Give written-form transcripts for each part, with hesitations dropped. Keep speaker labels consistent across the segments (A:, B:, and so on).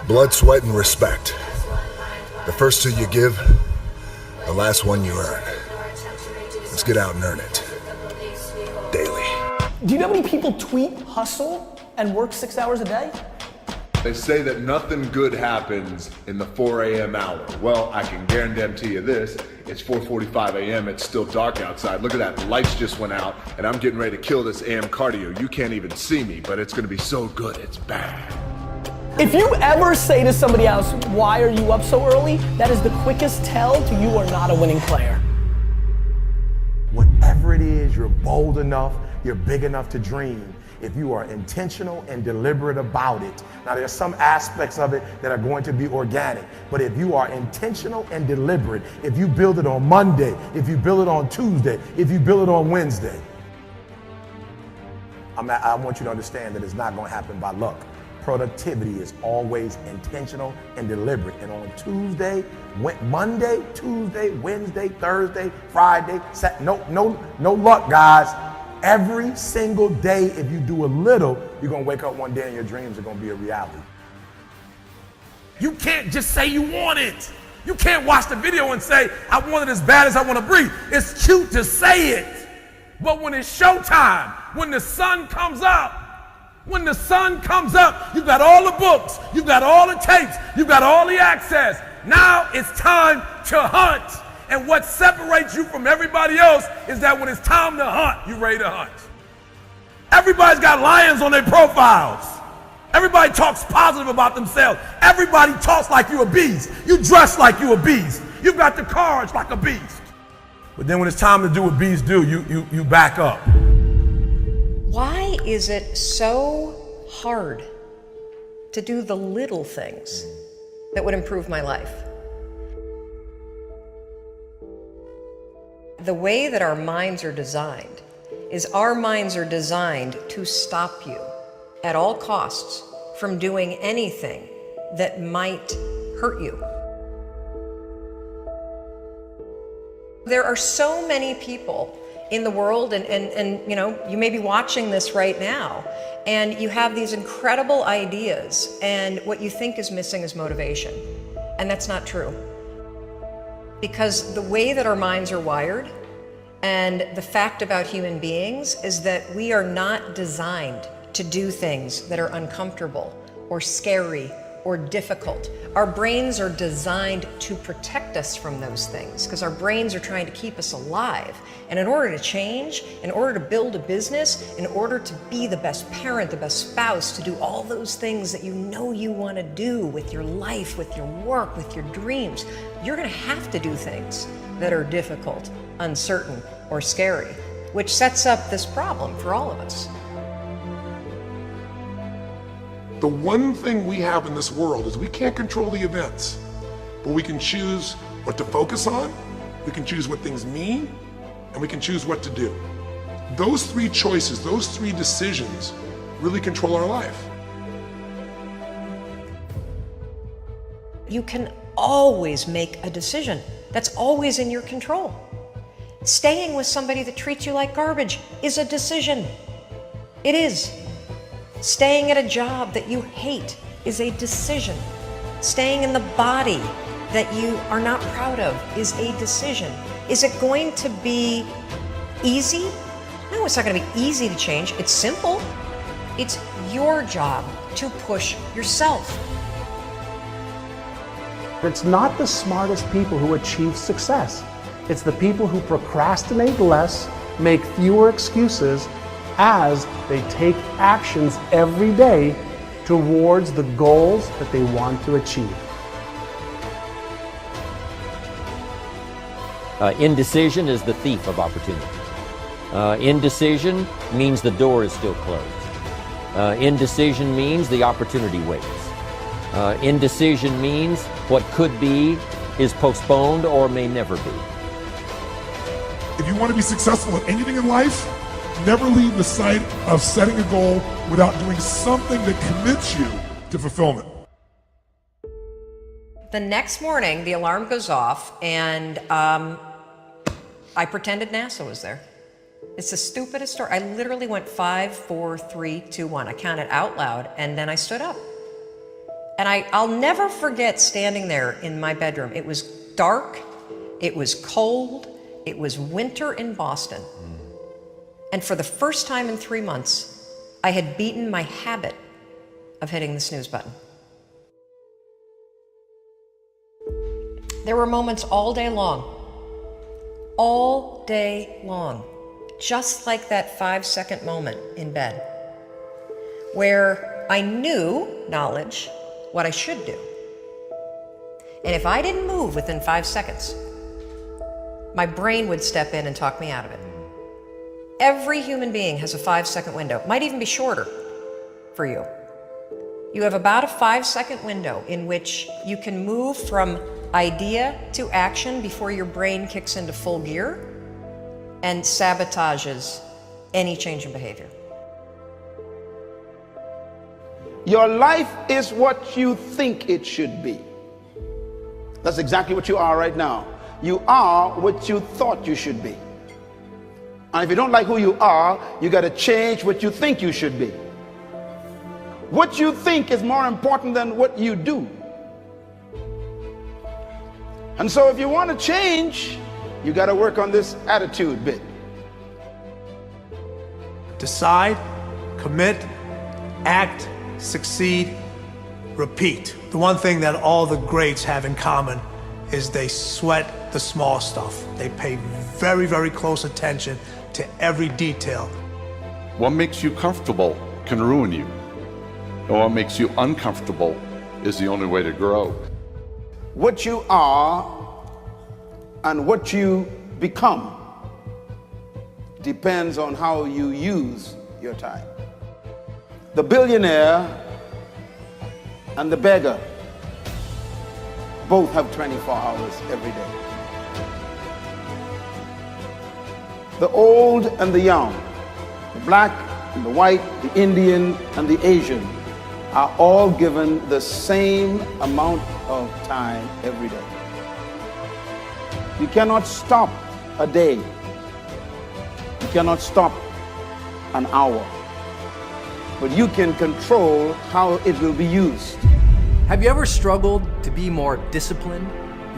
A: Blood, sweat, and respect. The first two you give, the last one you earn. Let's get out and earn it. Daily.
B: Do you know how many people tweet hustle and work 6 hours a day?
C: They say that nothing good happens in the 4 a.m. hour. Well, I can guarantee you this, it's 4:45 a.m., it's still dark outside. Look at that, the lights just went out, and I'm getting ready to kill this AM cardio. You can't even see me, but it's gonna be so good, it's bad.
B: If you ever say to somebody else, why are you up so early? That is the quickest tell to you are not a winning player.
D: Whatever it is, you're bold enough, you're big enough to dream. If you are intentional and deliberate about it. Now there's some aspects of it that are going to be organic, but if you are intentional and deliberate, if you build it on Monday, if you build it on Tuesday, if you build it on Wednesday, I want you to understand that it's not going to happen by luck. Productivity is always intentional and deliberate. And on Tuesday, Monday, Tuesday, Wednesday, Thursday, Friday, no luck, guys. Every single day, if you do a little, you're gonna wake up one day and your dreams are gonna be a reality. You can't just say you want it. You can't watch the video and say, I want it as bad as I wanna breathe. It's cute to say it. But when it's showtime, when the sun comes up, you've got all the books, you've got all the tapes, you've got all the access. Now it's time to hunt. And what separates you from everybody else is that when it's time to hunt, you're ready to hunt. Everybody's got lions on their profiles. Everybody talks positive about themselves. Everybody talks like you're a beast. You dress like you're a beast. You've got the courage like a beast. But then when it's time to do what beasts do, you back up.
E: Why is it so hard to do the little things that would improve my life? The way that our minds are designed is our minds are designed to stop you at all costs from doing anything that might hurt you. There are so many people in the world, and you know, you may be watching this right now, and you have these incredible ideas, and what you think is missing is motivation. And that's not true. Because the way that our minds are wired, and the fact about human beings is that we are not designed to do things that are uncomfortable or scary or difficult. Our brains are designed to protect us from those things because our brains are trying to keep us alive. And in order to change, in order to build a business, in order to be the best parent, the best spouse, to do all those things that you know you want to do with your life, with your work, with your dreams, you're going to have to do things that are difficult, uncertain, or scary, which sets up this problem for all of us.
F: The one thing we have in this world is we can't control the events, but we can choose what to focus on, we can choose what things mean, and we can choose what to do. Those three choices, those three decisions really control our life.
E: You can always make a decision. That's always in your control. Staying with somebody that treats you like garbage is a decision. It is. Staying at a job that you hate is a decision. Staying in the body that you are not proud of is a decision. Is it going to be easy? No, it's not going to be easy to change. It's simple. It's your job to push yourself.
G: It's not the smartest people who achieve success. It's the people who procrastinate less, make fewer excuses, as they take actions every day towards the goals that they want to achieve.
H: Indecision is the thief of opportunity. Indecision means the door is still closed. Indecision means the opportunity waits. Indecision means what could be is postponed or may never be.
F: If you want to be successful in anything in life, never leave the sight of setting a goal without doing something that commits you to fulfillment.
E: The next morning, the alarm goes off, and I pretended NASA was there. It's the stupidest story. I literally went 5, 4, 3, 2, 1. I counted out loud, and then I stood up. And I'll never forget standing there in my bedroom. It was dark, it was cold, it was winter in Boston. And for the first time in 3 months, I had beaten my habit of hitting the snooze button. There were moments all day long, just like that 5-second moment in bed, where I knew, knowledge, what I should do. And if I didn't move within 5 seconds, my brain would step in and talk me out of it. Every human being has a 5-second window. It might even be shorter for you. You have about a 5-second window in which you can move from idea to action before your brain kicks into full gear and sabotages any change in behavior.
I: Your life is what you think it should be. That's exactly what you are right now. You are what you thought you should be. And if you don't like who you are, you got to change what you think you should be. What you think is more important than what you do. And so if you want to change, you got to work on this attitude bit.
J: Decide, commit, act, succeed, repeat. The one thing that all the greats have in common is they sweat the small stuff. They pay very, very close attention to every detail.
K: What makes you comfortable can ruin you. And what makes you uncomfortable is the only way to grow.
I: What you are and what you become depends on how you use your time. The billionaire and the beggar both have 24 hours every day. The old and the young, the black and the white, the Indian and the Asian are all given the same amount of time every day. You cannot stop a day. You cannot stop an hour. But you can control how it will be used.
L: Have you ever struggled to be more disciplined?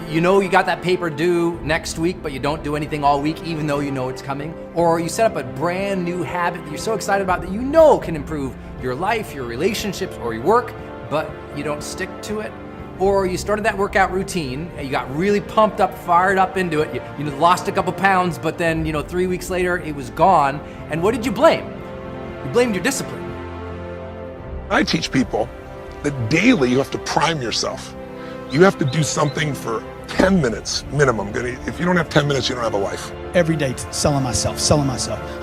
L: You know you got that paper due next week, but you don't do anything all week even though you know it's coming? Or you set up a brand new habit that you're so excited about that you know can improve your life, your relationships, or your work, but you don't stick to it? Or you started that workout routine and you got really pumped up, fired up into it, you lost a couple pounds, but then 3 weeks later it was gone, and what did you blame? You blamed your discipline.
F: I teach people that daily you have to prime yourself. You have to do something for 10 minutes minimum. If you don't have 10 minutes, you don't have a life.
M: Every day selling myself. I'm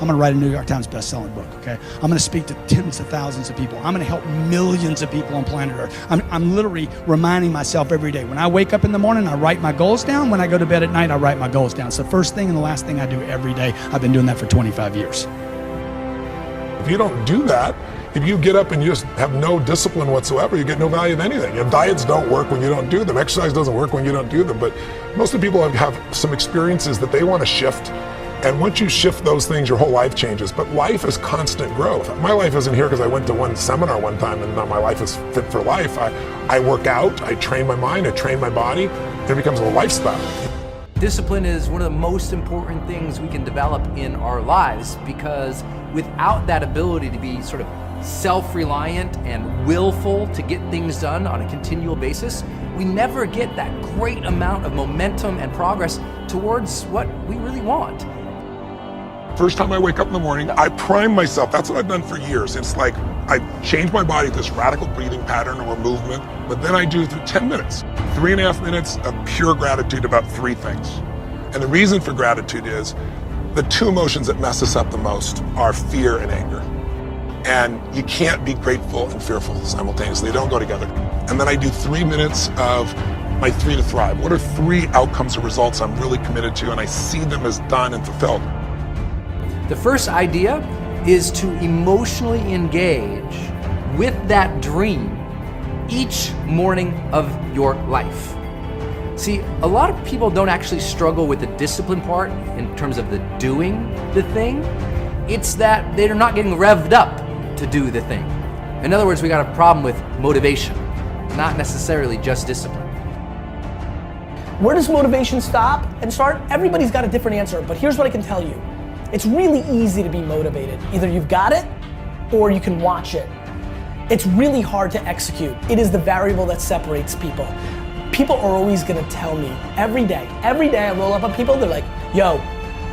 M: gonna write a New York Times best-selling book, okay? I'm gonna speak to tens of thousands of people. I'm gonna help millions of people on planet Earth. I'm literally reminding myself every day. When I wake up in the morning, I write my goals down. When I go to bed at night, I write my goals down. It's the first thing and the last thing I do every day. I've been doing that for 25 years.
F: If you don't do that, if you get up and you just have no discipline whatsoever, you get no value of anything. Diets don't work when you don't do them. Exercise doesn't work when you don't do them. But most of the people have some experiences that they want to shift. And once you shift those things, your whole life changes. But life is constant growth. My life isn't here because I went to one seminar one time and now my life is fit for life. I work out, I train my mind, I train my body, and it becomes a lifestyle.
L: Discipline is one of the most important things we can develop in our lives, because without that ability to be sort of self-reliant and willful to get things done on a continual basis, we never get that great amount of momentum and progress towards what we really want.
F: First time I wake up in the morning, I prime myself. That's what I've done for years. It's like I change my body to this radical breathing pattern or movement, but then I do 10 minutes, 3.5 minutes of pure gratitude about 3 things. And the reason for gratitude is the 2 emotions that mess us up the most are fear and anger. And you can't be grateful and fearful simultaneously. They don't go together. And then I do 3 minutes of my 3 to thrive. What are 3 outcomes or results I'm really committed to, and I see them as done and fulfilled.
L: The first idea is to emotionally engage with that dream each morning of your life. See, a lot of people don't actually struggle with the discipline part in terms of the doing the thing. It's that they're not getting revved up to do the thing. In other words, we got a problem with motivation. not necessarily just discipline.
B: Where does motivation stop and start? Everybody's got a different answer, but here's what I can tell you. It's really easy to be motivated. Either you've got it or you can watch it. It's really hard to execute. It is the variable that separates people. People are always gonna tell me every day I roll up on people, they're like, yo,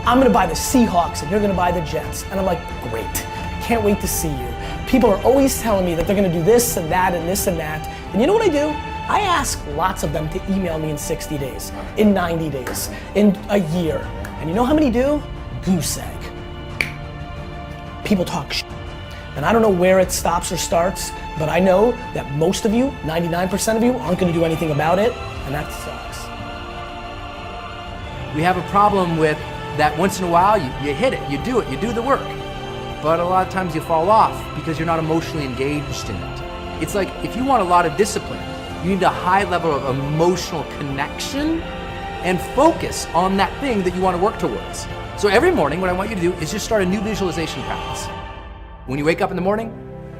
B: I'm gonna buy the Seahawks and you're gonna buy the Jets. And I'm like, great, can't wait to see you. People are always telling me that they're gonna do this and that and this and that. And you know what I do? I ask lots of them to email me in 60 days, in 90 days, in a year. And you know how many do? Goose egg. People talk shit. And I don't know where it stops or starts, but I know that most of you, 99% of you, aren't gonna do anything about it, and that sucks.
L: We have a problem with that once in a while you hit it, you do the work. But a lot of times you fall off because you're not emotionally engaged in it. It's like if you want a lot of discipline, you need a high level of emotional connection and focus on that thing that you want to work towards. So every morning what I want you to do is just start a new visualization practice. When you wake up in the morning,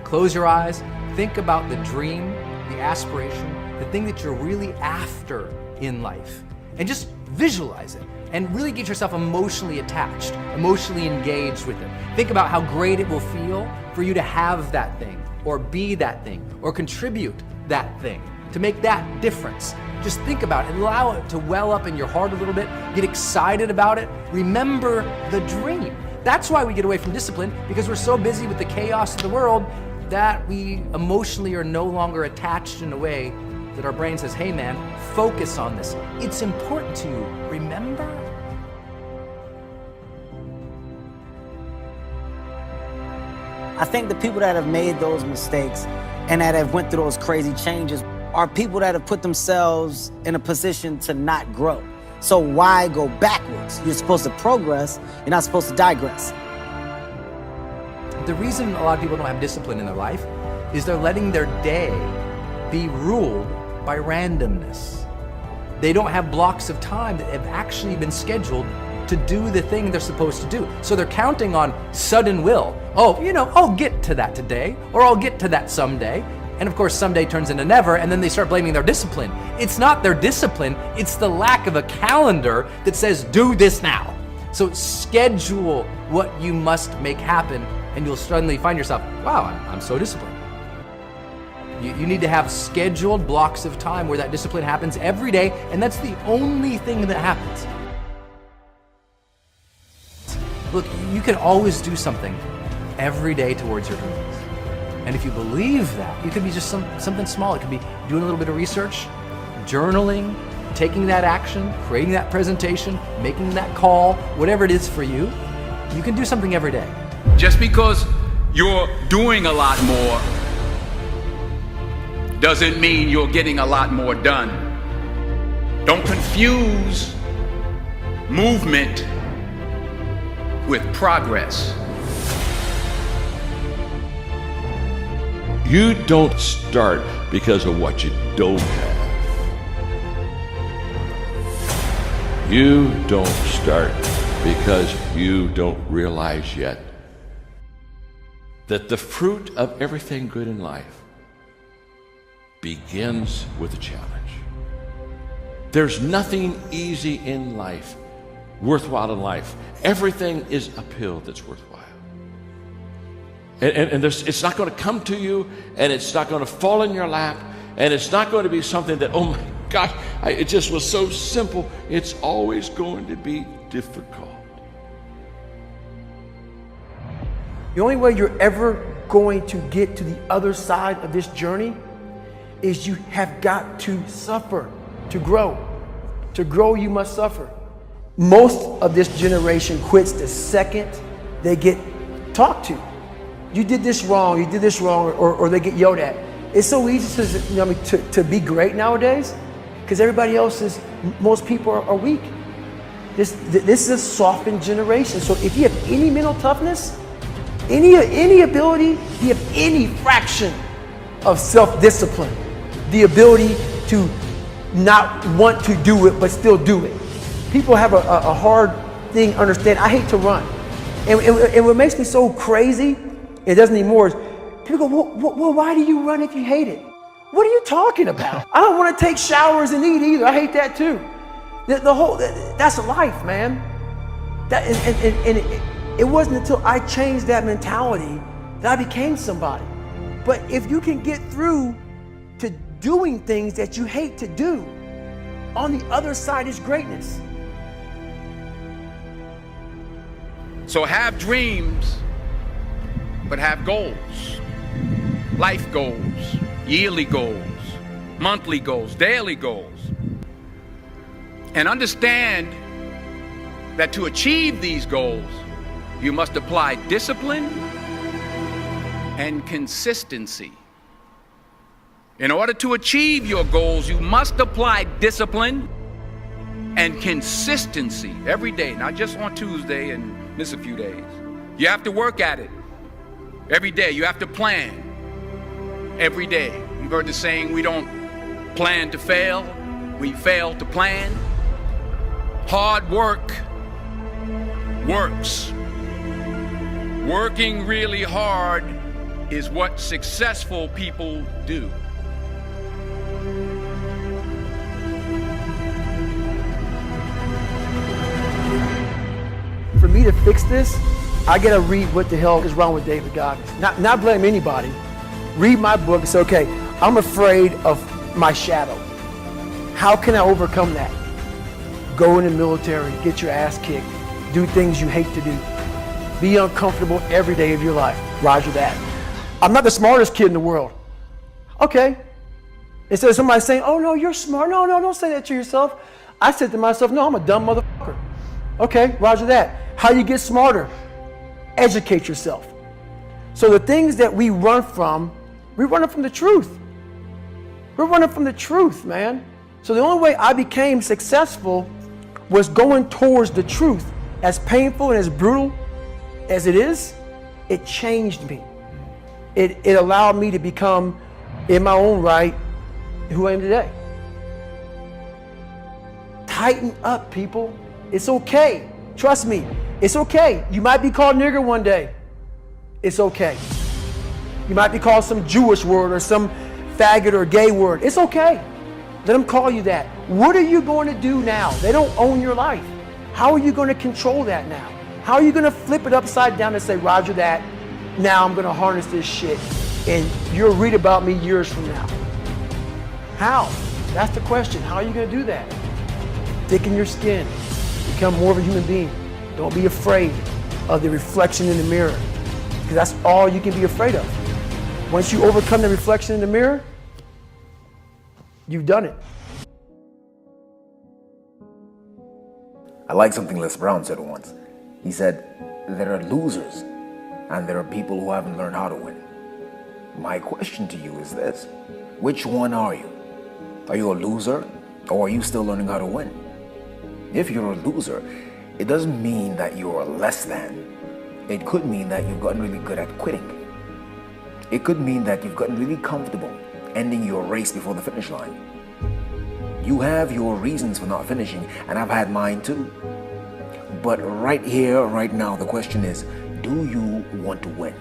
L: close your eyes, think about the dream, the aspiration, the thing that you're really after in life, and just visualize it and really get yourself emotionally attached, emotionally engaged with it. Think about how great it will feel for you to have that thing, or be that thing, or contribute that thing, to make that difference. Just think about it and allow it to well up in your heart a little bit, get excited about it, remember the dream. That's why we get away from discipline, because we're so busy with the chaos of the world that we emotionally are no longer attached in a way that our brain says, hey man, focus on this. It's important to you, remember?
N: I think the people that have made those mistakes and that have went through those crazy changes are people that have put themselves in a position to not grow. So why go backwards? You're supposed to progress, you're not supposed to digress.
L: The reason a lot of people don't have discipline in their life is they're letting their day be ruled by randomness. They don't have blocks of time that have actually been scheduled to do the thing they're supposed to do. So they're counting on sudden will. Oh, you know, I'll get to that today, or I'll get to that someday. And of course, someday turns into never, and then they start blaming their discipline. It's not their discipline, it's the lack of a calendar that says, do this now. So schedule what you must make happen, and you'll suddenly find yourself, wow, I'm so disciplined. You need to have scheduled blocks of time where that discipline happens every day, and that's the only thing that happens. Look, you can always do something every day towards your dreams. And if you believe that, it could be just something small. It could be doing a little bit of research, journaling, taking that action, creating that presentation, making that call, whatever it is for you. You can do something every day.
O: Just because you're doing a lot more doesn't mean you're getting a lot more done. Don't confuse movement with progress.
P: You don't start because of what you don't have. You don't start because you don't realize yet that the fruit of everything good in life begins with a challenge. There's nothing easy in life, worthwhile in life. Everything is uphill that's worthwhile. And it's not going to come to you, and it's not going to fall in your lap, and it's not going to be something that, oh my gosh, it just was so simple. It's always going to be difficult.
Q: The only way you're ever going to get to the other side of this journey is you have got to suffer to grow. To grow, you must suffer. Most of this generation quits the second they get talked to. You did this wrong, or they get yelled at. It's so easy to be great nowadays because everybody else is, most people are weak. This is a softened generation. So if you have any mental toughness, any ability, you have any fraction of self-discipline, the ability to not want to do it but still do it. People have a hard thing understand. I hate to run. And what makes me so crazy, it doesn't anymore, is people go, well, why do you run if you hate it? What are you talking about? I don't want to take showers and eat either. I hate that too. That's life, man. It wasn't until I changed that mentality that I became somebody. But if you can get through to doing things that you hate to do, on the other side is greatness.
O: So have dreams, but have goals. Life goals, yearly goals, monthly goals, daily goals. And understand that to achieve these goals, you must apply discipline and consistency. In order to achieve your goals, you must apply discipline and consistency every day, not just on Tuesday and miss a few days. You have to work at it every day. You have to plan every day. You've heard the saying, we don't plan to fail, we fail to plan. Hard work works. Working really hard is what successful people do.
Q: For me to fix this, I gotta read what the hell is wrong with David Goggins. Not blame anybody. Read my book and say, okay, I'm afraid of my shadow. How can I overcome that? Go in the military, get your ass kicked, do things you hate to do. Be uncomfortable every day of your life. Roger that. I'm not the smartest kid in the world. Okay. Instead of somebody saying, oh no, you're smart. No, don't say that to yourself. I said to myself, no, I'm a dumb motherfucker. Okay, roger that. How you get smarter? Educate yourself. So the things that we run from the truth. We're running from the truth, man. So the only way I became successful was going towards the truth. As painful and as brutal as it is, it changed me. It allowed me to become, in my own right, who I am today. Tighten up, people. It's okay. Trust me, it's okay. You might be called nigger one day. It's okay. You might be called some Jewish word or some faggot or gay word. It's okay. Let them call you that. What are you going to do now? They don't own your life. How are you going to control that now? How are you going to flip it upside down and say, roger that, now I'm going to harness this shit and you'll read about me years from now? How? That's the question. How are you going to do that? Thicken your skin. Become more of a human being. Don't be afraid of the reflection in the mirror, because that's all you can be afraid of. Once you overcome the reflection in the mirror, you've done it.
R: I like something Les Brown said once. He said, there are losers and there are people who haven't learned how to win. My question to you is this: which one are you? Are you a loser, or are you still learning how to win? If you're a loser, it doesn't mean that you're less than. It could mean that you've gotten really good at quitting. It could mean that you've gotten really comfortable ending your race before the finish line. You have your reasons for not finishing, and I've had mine too. But right here, right now, the question is, do you want to win?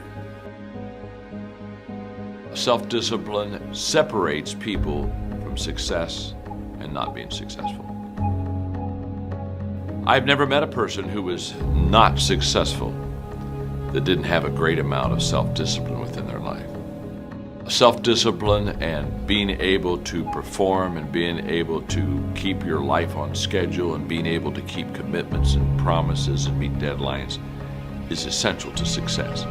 P: Self-discipline separates people from success and not being successful. I've never met a person who was not successful that didn't have a great amount of self-discipline within their life. Self-discipline and being able to perform and being able to keep your life on schedule and being able to keep commitments and promises and meet deadlines is essential to success.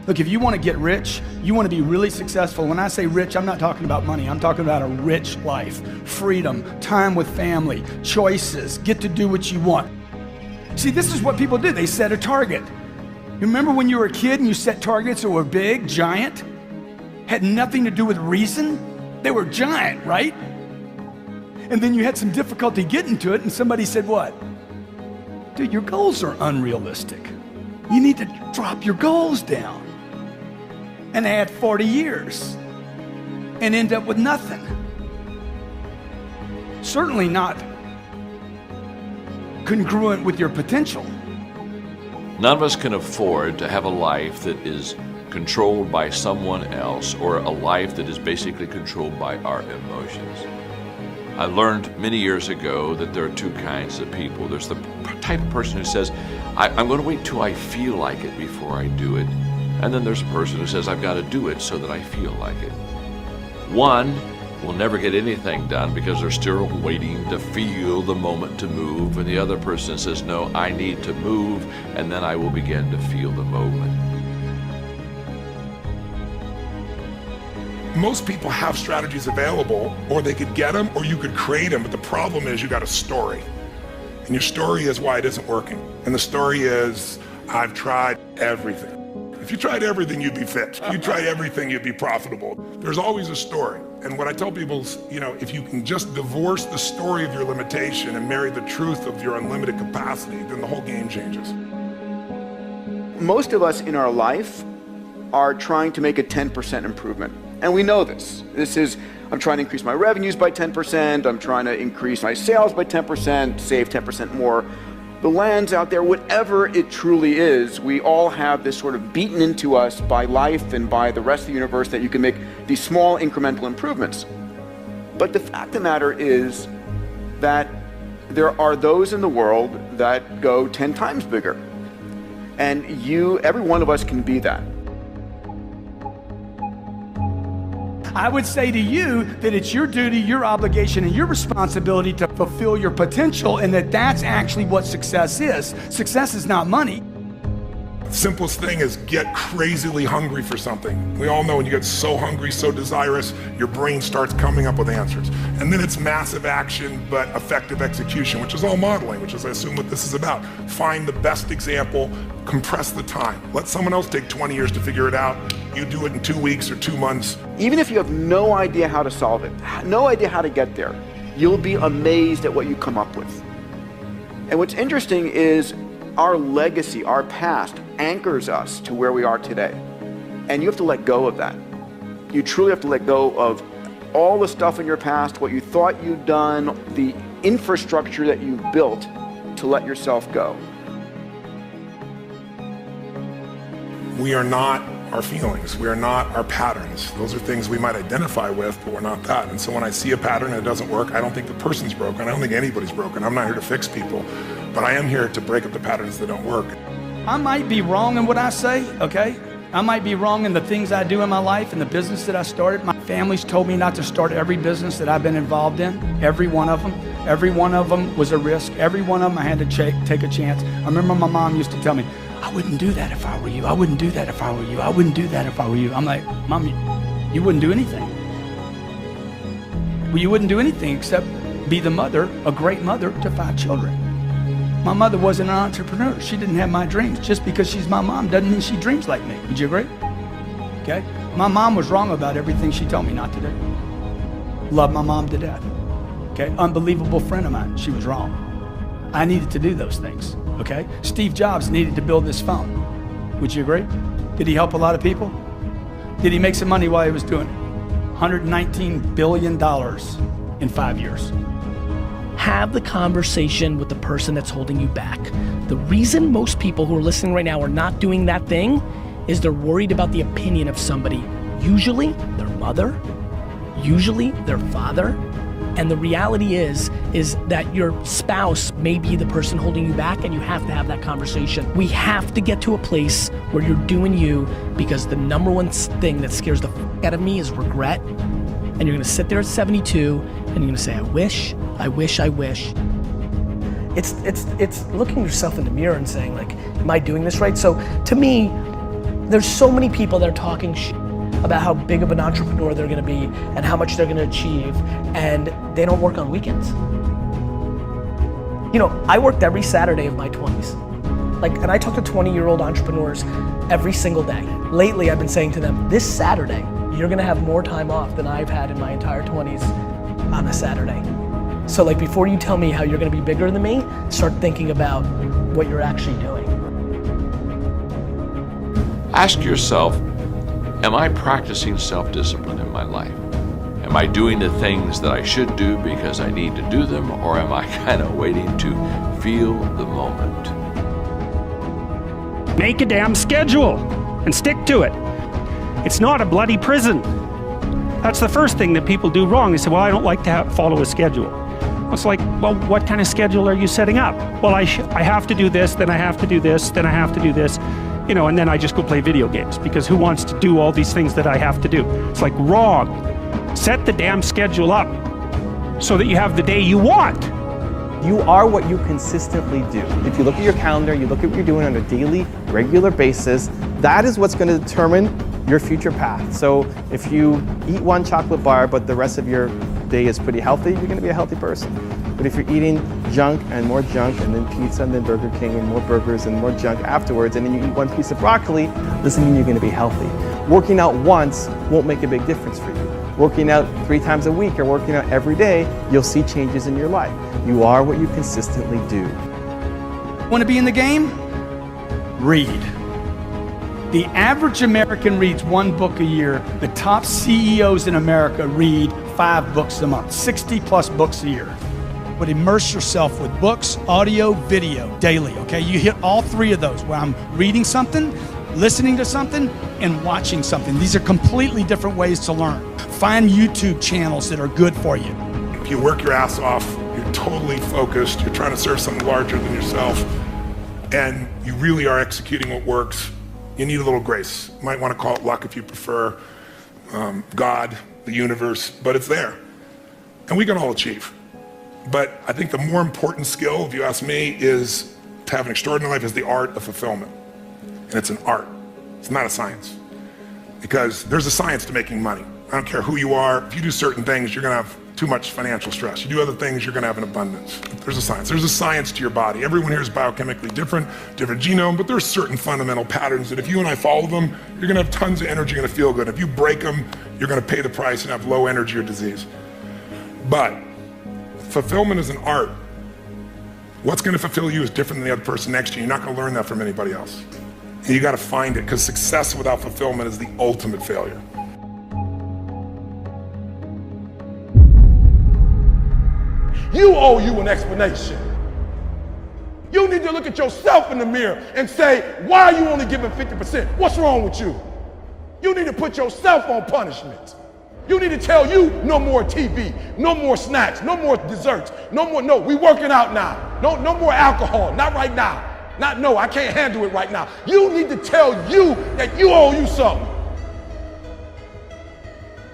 M: Look, if you want to get rich, you want to be really successful. When I say rich, I'm not talking about money. I'm talking about a rich life, freedom, time with family, choices, get to do what you want. See, this is what people do. They set a target. You remember when you were a kid and you set targets that were big, giant? Had nothing to do with reason? They were giant, right? And then you had some difficulty getting to it and somebody said what? Dude, your goals are unrealistic. You need to drop your goals down. And add 40 years and end up with nothing. Certainly not congruent with your potential.
P: None of us can afford to have a life that is controlled by someone else, or a life that is basically controlled by our emotions. I learned many years ago that there are two kinds of people. There's the type of person who says, I'm going to wait till I feel like it before I do it. And then there's a person who says, I've got to do it so that I feel like it. One will never get anything done because they're still waiting to feel the moment to move. And the other person says, no, I need to move, and then I will begin to feel the moment.
F: Most people have strategies available, or they could get them, or you could create them. But the problem is you got a story. And your story is why it isn't working. And the story is, I've tried everything. If you tried everything, you'd be fit. If you tried everything, you'd be profitable. There's always a story. And what I tell people is, if you can just divorce the story of your limitation and marry the truth of your unlimited capacity, then the whole game changes.
S: Most of us in our life are trying to make a 10% improvement. And we know this. This is, I'm trying to increase my revenues by 10%, I'm trying to increase my sales by 10%, save 10% more. The lands out there, whatever it truly is, we all have this sort of beaten into us by life and by the rest of the universe that you can make these small incremental improvements. But the fact of the matter is that there are those in the world that go 10 times bigger. And every one of us can be that.
M: I would say to you that it's your duty, your obligation, and your responsibility to fulfill your potential, and that's actually what success is. Success is not money.
F: The simplest thing is get crazily hungry for something. We all know when you get so hungry, so desirous, your brain starts coming up with answers. And then it's massive action, but effective execution, which is all modeling, which is, I assume, what this is about. Find the best example, compress the time. Let someone else take 20 years to figure it out. You do it in 2 weeks or 2 months.
S: Even if you have no idea how to solve it, no idea how to get there, you'll be amazed at what you come up with. And what's interesting is our legacy, our past, anchors us to where we are today. And you have to let go of that. You truly have to let go of all the stuff in your past, what you thought you'd done, the infrastructure that you built to let yourself go.
F: We are not our feelings. We are not our patterns. Those are things we might identify with, but we're not that. And so when I see a pattern and it doesn't work, I don't think the person's broken. I don't think anybody's broken. I'm not here to fix people, but I am here to break up the patterns that don't work.
M: I might be wrong in what I say, okay? I might be wrong in the things I do in my life and the business that I started. My family's told me not to start every business that I've been involved in, every one of them. Every one of them was a risk. Every one of them I had to take a chance. I remember my mom used to tell me, I wouldn't do that if I were you. I wouldn't do that if I were you. I wouldn't do that if I were you. I'm like, Mom, you wouldn't do anything. Well, you wouldn't do anything except be the mother, a great mother to 5 children. My mother wasn't an entrepreneur. She didn't have my dreams. Just because she's my mom doesn't mean she dreams like me. Would you agree? Okay? My mom was wrong about everything she told me not to do. Love my mom to death. Okay? Unbelievable friend of mine. She was wrong. I needed to do those things. Okay? Steve Jobs needed to build this phone. Would you agree? Did he help a lot of people? Did he make some money while he was doing it? $119 billion in 5 years.
B: Have the conversation with the person that's holding you back. The reason most people who are listening right now are not doing that thing is they're worried about the opinion of somebody, usually their mother, usually their father. And the reality is that your spouse may be the person holding you back, and you have to have that conversation. We have to get to a place where you're doing you, because the number one thing that scares the f out of me is regret. And you're gonna sit there at 72 and you're gonna say, I wish, I wish, I wish. It's looking yourself in the mirror and saying, like, am I doing this right? So to me, there's so many people that are talking shit about how big of an entrepreneur they're gonna be and how much they're gonna achieve, and they don't work on weekends. You know, I worked every Saturday of my 20s. And I talk to 20-year-old entrepreneurs every single day. Lately, I've been saying to them, this Saturday, you're gonna have more time off than I've had in my entire 20s on a Saturday. So before you tell me how you're gonna be bigger than me, start thinking about what you're actually doing.
P: Ask yourself, am I practicing self-discipline in my life? Am I doing the things that I should do because I need to do them, or am I kind of waiting to feel the moment?
T: Make a damn schedule and stick to it. It's not a bloody prison. That's the first thing that people do wrong. They say, well, I don't like to follow a schedule. It's like, well, what kind of schedule are you setting up? Well, I have to do this, then I have to do this, then I have to do this, you know, and then I just go play video games, because who wants to do all these things that I have to do? It's like, wrong. Set the damn schedule up so that you have the day you want.
U: You are what you consistently do. If you look at your calendar, you look at what you're doing on a daily, regular basis, that is what's going to determine your future path. So if you eat one chocolate bar, but the rest of your day is pretty healthy, you're going to be a healthy person. But if you're eating junk and more junk, and then pizza, and then Burger King, and more burgers, and more junk afterwards, and then you eat one piece of broccoli, doesn't mean you're going to be healthy. Working out once won't make a big difference for you. Working out 3 times a week or working out every day, you'll see changes in your life. You are what you consistently do.
M: Want to be in the game? Read. The average American reads 1 book a year. The top CEOs in America read 5 books a month, 60 plus books a year. But immerse yourself with books, audio, video, daily, okay? You hit all 3 of those, where I'm reading something, listening to something, and watching something. These are completely different ways to learn. Find YouTube channels that are good for you.
F: If you work your ass off, you're totally focused, you're trying to serve something larger than yourself, and you really are executing what works, you need a little grace. You might want to call it luck if you prefer, God, the universe, but it's there. And we can all achieve. But I think the more important skill, if you ask me, is to have an extraordinary life is the art of fulfillment. And it's an art, it's not a science. Because there's a science to making money. I don't care who you are, if you do certain things, you're gonna have too much financial stress. You do other things, you're gonna have an abundance. There's a science. There's a science to your body. Everyone here is biochemically different genome, but there's certain fundamental patterns that if you and I follow them, you're gonna have tons of energy, you're gonna feel good. If you break them, you're gonna pay the price and have low energy or disease. But fulfillment is an art. What's gonna fulfill you is different than the other person next to you. You're not gonna learn that from anybody else. And you gotta find it, because success without fulfillment is the ultimate failure.
D: You owe you an explanation. You need to look at yourself in the mirror and say, why are you only giving 50%? What's wrong with you? You need to put yourself on punishment. You need to tell you no more TV, no more snacks, no more desserts, no, we working out now. No more alcohol, not right now. No, I can't handle it right now. You need to tell you that you owe you something.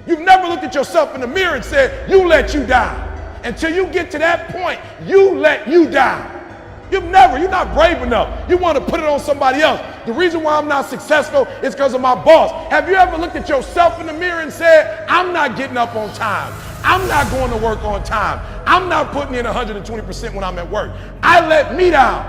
D: You've never looked at yourself in the mirror and said, you let you down. Until you get to that point, you let you down. You're not brave enough. You want to put it on somebody else. The reason why I'm not successful is because of my boss. Have you ever looked at yourself in the mirror and said, I'm not getting up on time. I'm not going to work on time. I'm not putting in 120% when I'm at work. I let me down.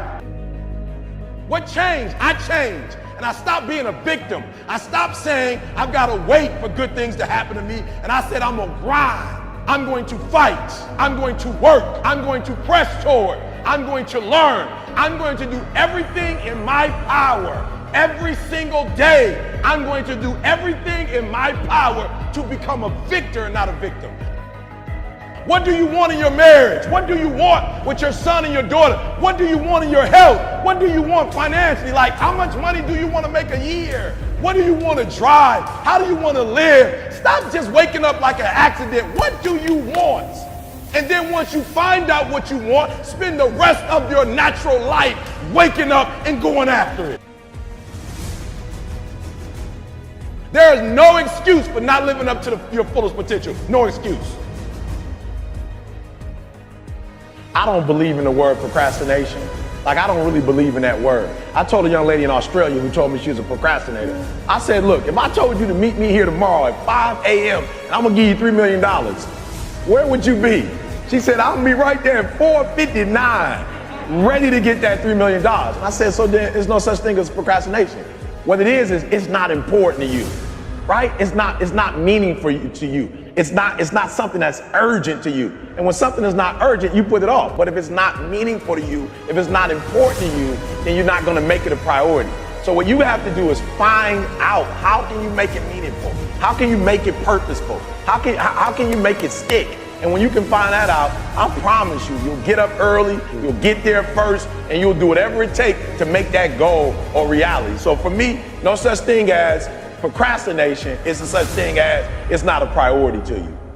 D: What changed? I changed. And I stopped being a victim. I stopped saying, I've got to wait for good things to happen to me. And I said, I'm going to grind. I'm going to fight. I'm going to work. I'm going to press toward. I'm going to learn. I'm going to do everything in my power. Every single day, I'm going to do everything in my power to become a victor and not a victim. What do you want in your marriage? What do you want with your son and your daughter? What do you want in your health? What do you want financially? Like, how much money do you want to make a year? What do you want to drive? How do you want to live? Stop just waking up like an accident. What do you want? And then once you find out what you want, spend the rest of your natural life waking up and going after it. There is no excuse for not living up to your fullest potential. No excuse. I don't believe in the word procrastination. Like, I don't really believe in that word. I told a young lady in Australia who told me she was a procrastinator. I said, look, if I told you to meet me here tomorrow at 5 a.m. and I'm gonna give you $3 million, where would you be? She said, I'm gonna be right there at 4:59, ready to get that $3 million. And I said, so then there's no such thing as procrastination. What it is it's not important to you, right? It's not meaningful to you. It's not something that's urgent to you. And when something is not urgent, you put it off. But if it's not meaningful to you, if it's not important to you, then you're not gonna make it a priority. So what you have to do is find out, how can you make it meaningful? How can you make it purposeful? How can you make it stick? And when you can find that out, I promise you, you'll get up early, you'll get there first, and you'll do whatever it takes to make that goal a reality. So for me, no such thing as Procrastination is a such thing as it's not a priority to you.